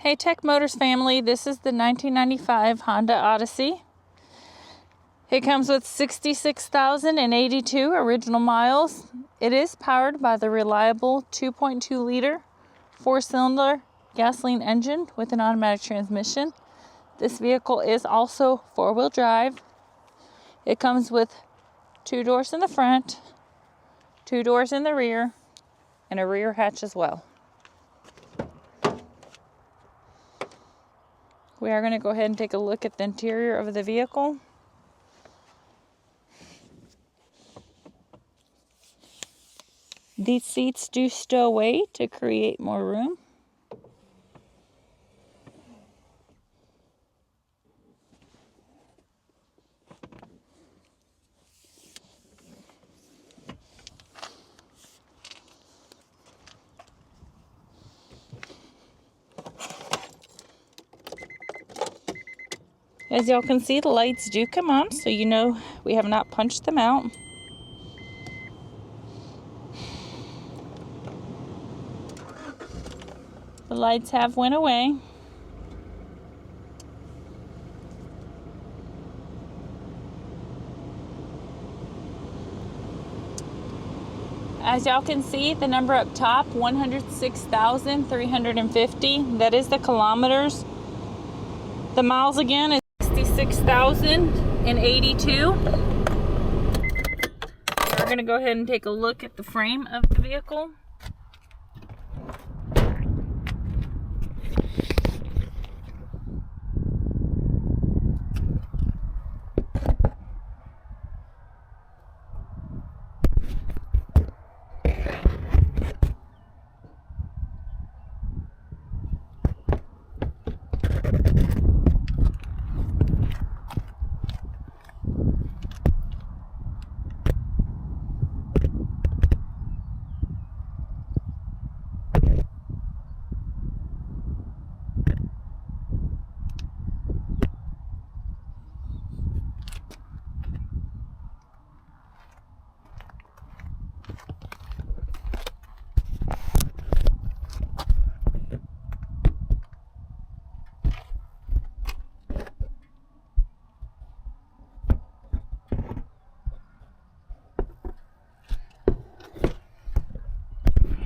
Hey Tech Motors family, this is the 1995 Honda Odyssey. It comes with 66,082 original miles. It is powered by the reliable 2.2 liter 4-cylinder gasoline engine with an automatic transmission. This vehicle is also 4-wheel drive. It comes with 2 doors in the front, 2 doors in the rear, and a rear hatch as well. We are going to go ahead and take a look at the interior of the vehicle. These seats do stow away to create more room. As y'all can see, the lights do come on, so you know we have not punched them out. The lights have went away. As y'all can see, the number up top, 106,350. That is the kilometers. The miles again is 66,082. We're going to go ahead and take a look at the frame of the vehicle.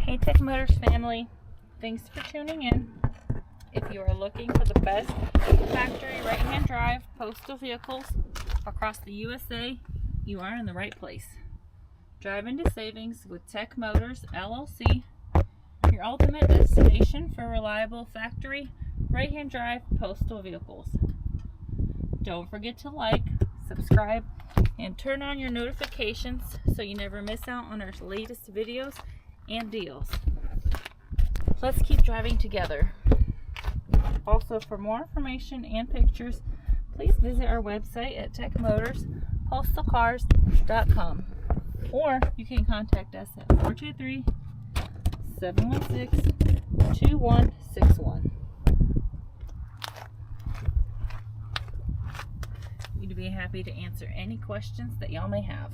Hey Tech Motors family, thanks for tuning in. If you are looking for the best factory right-hand drive postal vehicles across the USA, you are in the right place. Drive into savings with Tech Motors LLC, your ultimate destination for reliable factory right-hand drive postal vehicles. Don't forget to like, subscribe, and turn on your notifications so you never miss out on our latest videos and deals. Let's keep driving together. Also, for more information and pictures, please visit our website at techmotorspostalcars.com, or you can contact us at 423-716-2161. We'd be happy to answer any questions that y'all may have.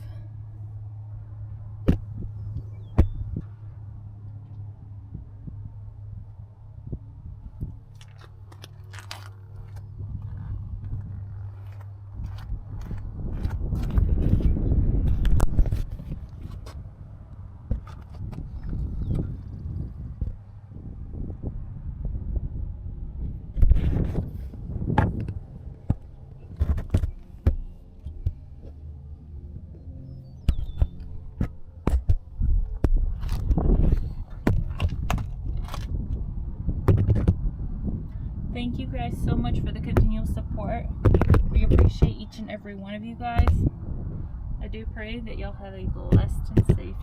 Thank you guys so much for the continual support. We appreciate each and every one of you guys. I do pray that y'all have a blessed and safe day.